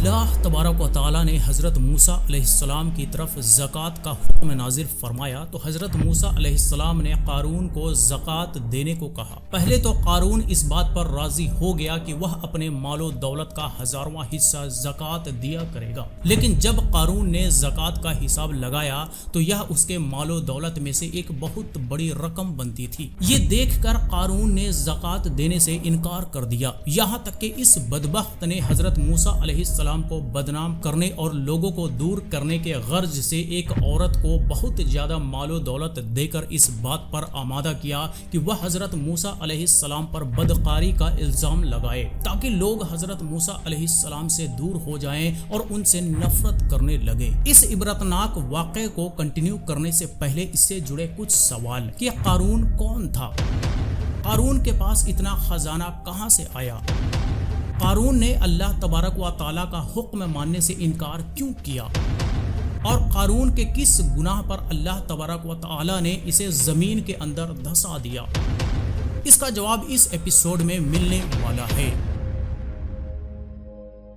اللہ تبارک و تعالی نے حضرت موسیٰ علیہ السلام کی طرف زکوٰۃ کا حکم نازل فرمایا تو حضرت موسیٰ علیہ السلام نے قارون کو زکوٰۃ دینے کو کہا۔ پہلے تو قارون اس بات پر راضی ہو گیا کہ وہ اپنے مال و دولت کا 1000واں حصہ زکوٰۃ دیا کرے گا، لیکن جب قارون نے زکوٰۃ کا حساب لگایا تو یہ اس کے مال و دولت میں سے ایک بہت بڑی رقم بنتی تھی۔ یہ دیکھ کر قارون نے زکوٰۃ دینے سے انکار کر دیا، یہاں تک کہ اس بدبخت نے حضرت موسیٰ علیہ السلام کو بدنام کرنے اور لوگوں کو دور کرنے کے غرض سے ایک عورت کو بہت زیادہ مال و دولت دے کر اس بات پر آمادہ کیا کہ وہ حضرت موسیٰ علیہ السلام پر بدکاری کا الزام لگائے، تاکہ لوگ حضرت موسیٰ علیہ السلام سے دور ہو جائیں اور ان سے نفرت کرنے لگے۔ اس عبرتناک واقعے کو کنٹینیو کرنے سے پہلے اس سے جڑے کچھ سوال کہ قارون کون تھا؟ قارون کے پاس اتنا خزانہ کہاں سے آیا؟ قارون نے اللہ تبارک و تعالیٰ کا حکم ماننے سے انکار کیوں کیا؟ اور قارون کے کس گناہ پر اللہ تبارک و تعالیٰ نے اسے زمین کے اندر دھسا دیا؟ اس کا جواب اس ایپیسوڈ میں ملنے والا ہے۔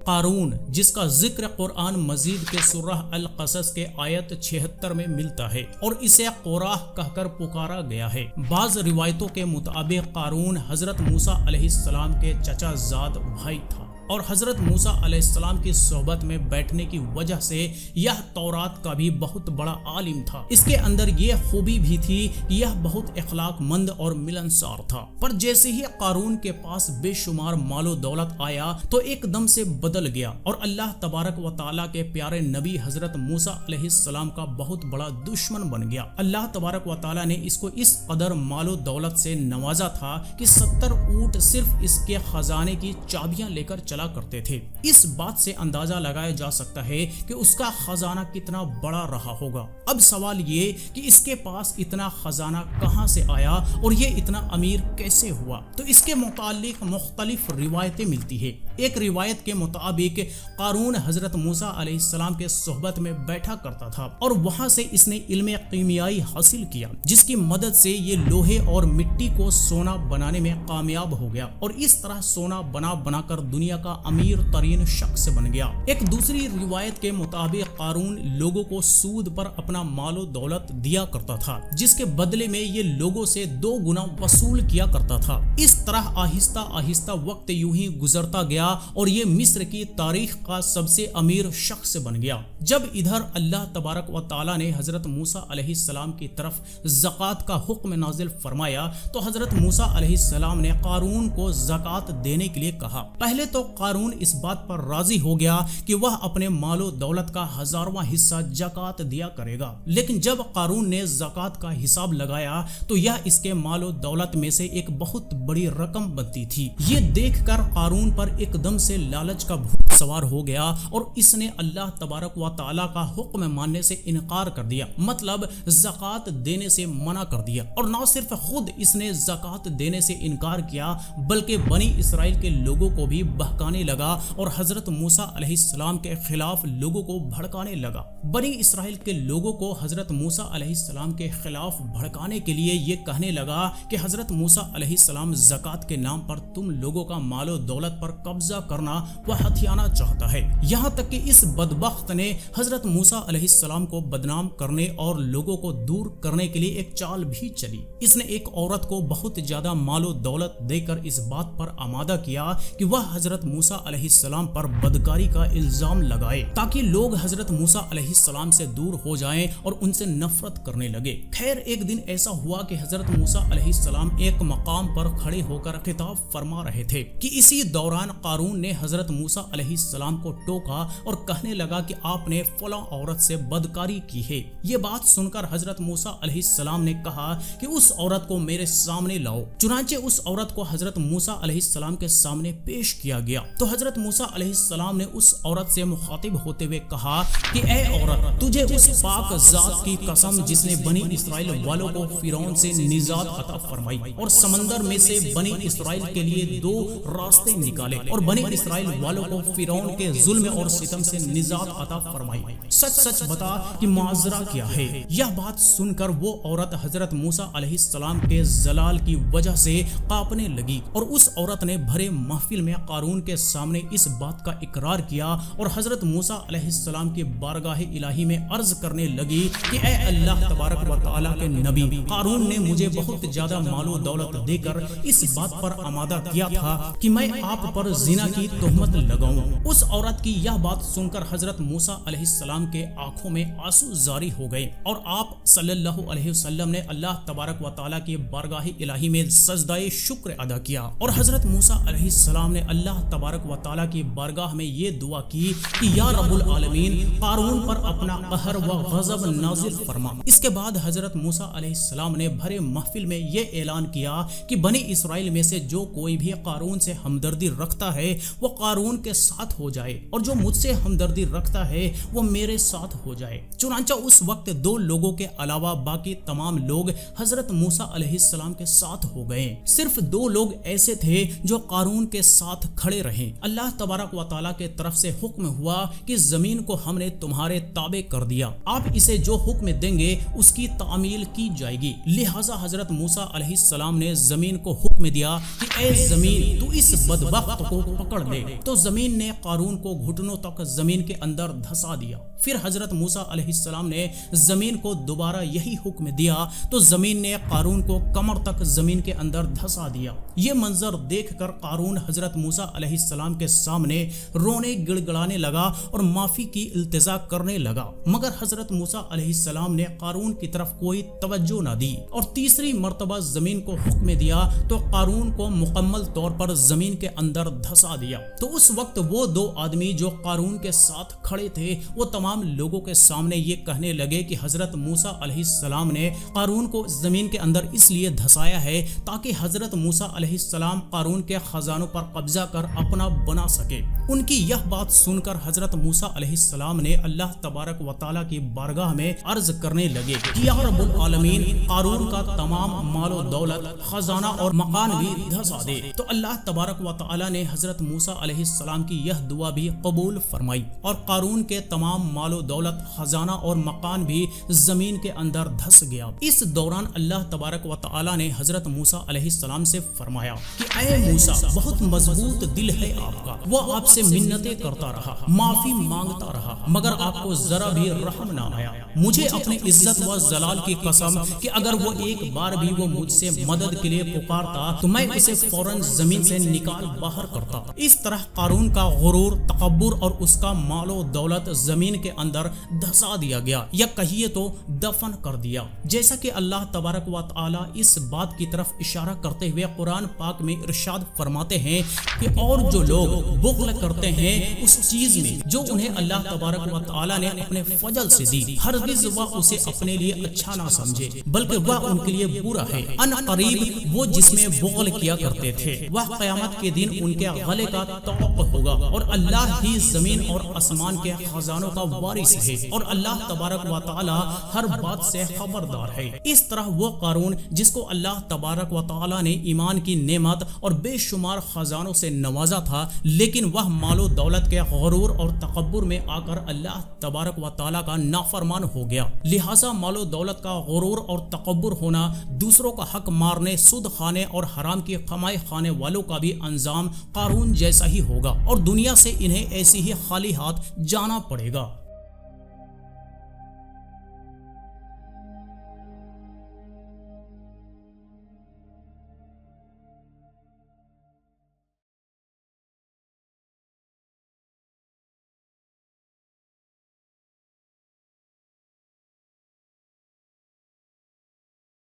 قارون، جس کا ذکر قرآن مجید کے سورہ القصص کے آیت 76 میں ملتا ہے اور اسے قوراہ کہہ کر پکارا گیا ہے۔ بعض روایتوں کے مطابق قارون حضرت موسیٰ علیہ السلام کے چچا زاد بھائی تھا اور حضرت موسیٰ علیہ السلام کی صحبت میں بیٹھنے کی وجہ سے یہ تورات کا بھی بہت بڑا عالم تھا۔ اس کے اندر یہ خوبی بھی تھی کہ یہ بہت اخلاق مند اور ملنسار تھا، پر جیسے ہی قارون کے پاس بے شمار مال و دولت آیا تو ایک دم سے بدل گیا اور اللہ تبارک و تعالیٰ کے پیارے نبی حضرت موسیٰ علیہ السلام کا بہت بڑا دشمن بن گیا۔ اللہ تبارک و تعالیٰ نے اس کو اس قدر مال و دولت سے نوازا تھا کہ 70 اونٹ صرف اس کے خزانے کی چابیاں لے کر چلا کرتے تھے۔ اس بات سے اندازہ لگایا جا سکتا ہے کہ اس کا خزانہ کتنا بڑا رہا ہوگا۔ اب سوال یہ کہ اس کے پاس اتنا خزانہ کہاں سے آیا اور یہ اتنا امیر کیسے ہوا؟ تو اس کے متعلق مختلف روایتیں ملتی ہیں۔ ایک روایت کے مطابق قارون حضرت موسیٰ علیہ السلام کے صحبت میں بیٹھا کرتا تھا اور وہاں سے اس نے علم کیمیائی حاصل کیا، جس کی مدد سے یہ لوہے اور مٹی کو سونا بنانے میں کامیاب ہو گیا اور اس طرح سونا بنا بنا کر دنیا کا امیر ترین شخص بن گیا۔ ایک دوسری روایت کے مطابق قارون لوگوں کو سود پر اپنا مال و دولت دیا کرتا تھا، جس کے بدلے میں یہ لوگوں سے 2 گنا وصول کیا کرتا تھا۔ اس طرح آہستہ آہستہ وقت یوں ہی گزرتا گیا اور یہ مصر کی تاریخ کا سب سے امیر شخص بن گیا۔ جب ادھر اللہ تبارک و تعالیٰ نے حضرت موسیٰ علیہ السلام کی طرف زکوٰۃ کا حکم نازل فرمایا تو حضرت موسیٰ علیہ السلام نے قارون کو زکوٰۃ دینے کے لیے کہا۔ پہلے تو قارون اس بات پر راضی ہو گیا کہ وہ اپنے مال و دولت کا 1000واں حصہ زکوٰۃ دیا کرے گا، لیکن جب قارون نے زکوٰۃ کا حساب لگایا تو یہ اس کے مال و دولت میں سے ایک بہت بڑی رقم بنتی تھی۔ یہ دیکھ کر قارون پر ایک دم سے لالچ کا بھوت سوار ہو گیا اور اس نے اللہ تبارک و تعالیٰ کا حکم ماننے سے انکار کر دیا، مطلب زکوٰۃ دینے سے منع کر دیا۔ اور نہ صرف خود اس نے زکوٰۃ دینے سے انکار کیا بلکہ بنی اسرائیل کے لوگوں کو بھی بہکانے لگا اور حضرت موسیٰ علیہ السلام کے خلاف لوگوں کو بھڑکانے لگا۔ بنی اسرائیل کے لوگوں کو حضرت موسیٰ علیہ السلام کے خلاف بھڑکانے کے لیے یہ کہنے لگا کہ حضرت موسیٰ علیہ السلام زکوٰۃ کے نام پر تم لوگوں کا مال و دولت پر قبضہ کرنا و ہتھیانا چاہتا ہے۔ یہاں تک کہ اس بدبخت نے حضرت موسیٰ علیہ السلام کو بدنام کرنے اور لوگوں کو دور کرنے کے لیے ایک چال بھی چلی۔ اس نے ایک عورت کو بہت زیادہ مال و دولت دے کر اس بات پر آمادہ کیا کہ وہ حضرت موسیٰ علیہ السلام پر بدکاری کا الزام لگائے، تاکہ لوگ حضرت موسیٰ علیہ السلام سے دور ہو جائیں اور ان سے نفرت کرنے لگے۔ خیر، ایک دن ایسا ہوا کہ حضرت موسیٰ علیہ السلام ایک مقام پر کھڑے ہو کر خطاب فرما رہے تھے کہ اسی دوران قارون نے حضرت موسیٰ علیہ السلام کو ٹوکا اور کہنے لگا کہ آپ نے فلاں عورت سے بدکاری کی ہے۔ یہ بات سن کر حضرت موسیٰ علیہ السلام نے کہا کہ اس عورت کو میرے سامنے لاؤ۔ چنانچہ اس عورت کو حضرت موسیٰ علیہ السلام کے سامنے پیش کیا گیا تو حضرت موسیٰ علیہ السلام نے اس عورت سے مخاطب ہوتے ہوئے کہا کہ اے عورت، تجھے اس پاک ذات کی قسم جس نے بنی اسرائیل والوں کو فرعون سے نجات عطا فرمائی اور سمندر میں سے بنی اسرائیل کے لیے 2 راستے نکالے اور بنی اسرائیل والوں کو فرعون کے ظلم اور ستم سے نجات عطا فرمائی، سچ سچ بتا کہ معذرہ کیا ہے۔ یہ بات سن کر وہ عورت حضرت موسیٰ علیہ السلام کے زلال کی وجہ سے کانپنے لگی اور اس عورت نے بھرے محفل میں قارون کے سامنے اس بات کا اقرار کیا اور حضرت موسیٰ علیہ السلام کی بارگاہ الہی میں عرض کرنے لگی کہ اے اللہ تبارک و تعالیٰ کے نبی، قارون نے مجھے بہت زیادہ مال و دولت دے کر اس بات پر آمادہ کیا تھا کہ میں آپ پر زنا کی تہمت لگاؤں۔ اس عورت کی یہ بات سن کر حضرت موسیٰ علیہ السلام کے آنکھوں میں آنسو جاری ہو گئے اور آپ صلی اللہ علیہ وسلم نے اللہ تبارک و تعالیٰ کی بارگاہ الہی میں سجدہ شکر ادا کیا اور حضرت موسیٰ علیہ السلام نے اللہ تبارک و تعالیٰ کی بارگاہ میں یہ دعا کی کہ یا رب العالمین، قارون پر اپنا قہر و غضب نازل فرما۔ اس کے بعد حضرت موسیٰ علیہ السلام نے بھرے محفل میں یہ اعلان کیا کہ بنی اسرائیل میں سے جو کوئی بھی قارون سے ہمدردی رکھتا ہے وہ قارون کے ساتھ ہو جائے اور جو مجھ سے ہمدردی رکھتا ہے وہ میرے ساتھ ہو جائے۔ چنانچہ اس وقت 2 لوگوں کے علاوہ باقی تمام لوگ حضرت موسیٰ علیہ السلام کے ساتھ ہو گئے۔ صرف 2 لوگ ایسے تھے جو قارون کے ساتھ کھڑے رہے۔ اللہ تبارک و تعالیٰ کے طرف سے حکم ہوا کہ زمین کو ہم نے تمہارے تابع کر دیا، آپ اسے جو حکم دیں گے اس کی تعمیل کی جائے گی۔ لہٰذا حضرت موسیٰ علیہ السلام نے زمین کو حکم دیا کہ اے زمین، تو اس بدبخت کو پکڑ لے۔ تو زمین نے قارون کو گھٹنوں تک زمین کے اندر دھسا دیا۔ پھر حضرت موسیٰ علیہ السلام نے زمین کو دوبارہ یہی حکم دیا تو زمین نے قارون کو کمر تک زمین کے اندر دھسا دیا۔ یہ منظر دیکھ کر قارون حضرت موسیٰ علیہ السلام کے سامنے رونے گڑگڑانے لگا اور معافی کی التجا کرنے لگا، مگر حضرت موسیٰ علیہ السلام نے قارون کی طرف کوئی توجہ نہ دی اور تیسری مرتبہ زمین کو حکم دیا تو قارون کو مکمل طور پر زمین کے اندر دھسا دیا۔ تو اس وقت وہ 2 آدمی جو قارون کے ساتھ کھڑے تھے وہ تمام لوگوں کے سامنے یہ کہنے لگے کہ حضرت موسیٰ علیہ السلام نے قارون کو زمین کے اندر اس لیے دھسایا ہے تاکہ حضرت موسیٰ علیہ السلام قارون کے خزانوں پر قبضہ کر اپنا بنا سکے۔ ان کی یہ بات سن کر حضرت موسیٰ علیہ السلام نے اللہ تبارک و تعالیٰ کی بارگاہ میں عرض کرنے لگے کہ یا رب العالمین، قارون کا تمام مال و دولت، خزانہ اور مکان بھی دھسا دے۔ تو اللہ تبارک و تعالیٰ نے حضرت موسیٰ علیہ السلام کی یہ دعا بھی قبول فرمائی اور قارون کے تمام مال و دولت، خزانہ اور مکان بھی زمین کے اندر دھس گیا۔ اس دوران اللہ تبارک و تعالیٰ نے حضرت موسیٰ علیہ السلام سے فرمایا کہ اے موسیٰ، بہت مضبوط دل ہے آپ کا، وہ آپ سے منتیں کرتا رہا، معافی مانگتا رہا، مگر آپ کو ذرا بھی رحم نہ آیا۔ مجھے اپنے عزت و جلال کی قسم کہ اگر وہ ایک بار بھی وہ مجھ سے مدد کے لیے پکارتا تو میں اسے فوراً زمین سے نکال باہر کرتا۔ اس طرح قارون کا غرور، تکبر اور اس کا مال و دولت زمین کے اندر دھسا دیا گیا، یا کہیے تو دفن کر دیا۔ جیسا کہ اللہ تبارک و تعالی اس بات کی طرف اشارہ کرتے ہوئے قرآن پاک میں ارشاد فرماتے ہیں کہ اور جو لوگ بغل کرتے ہیں اس چیز میں جو انہیں اللہ تبارک و تعالی نے اپنے فضل سے دی، ہرگز وہ اسے اپنے لیے اچھا نہ سمجھے بلکہ وہ ان کے لیے برا ہے۔ ان قریب وہ جس میں بغل کیا کرتے تھے وہ قیامت کے دن ان کے غلے کا توقع ہوگا، اور اللہ ہی زمین اور آسمان کے خزانوں کا وارث ہے، اور اللہ تبارک و تعالی ہر بات سے خبردار ہے۔ اس طرح وہ قارون جس کو اللہ تبارک و تعالی نے ایمان کی نعمت اور بے شمار خزانوں سے نوازا تھا، لیکن وہ مال و دولت کے غرور اور تکبر میں آ کر اللہ تبارک و تعالی کا نافرمان ہو گیا۔ لہٰذا مال و دولت کا غرور اور تکبر ہونا، دوسروں کا حق مارنے، سود کھانے اور حرام کی کمائی کھانے والوں کا بھی انجام قارون جیسا ہی ہوگا، اور دنیا سے انہیں ایسی ہی خالی ہاتھ جانا پڑے گا۔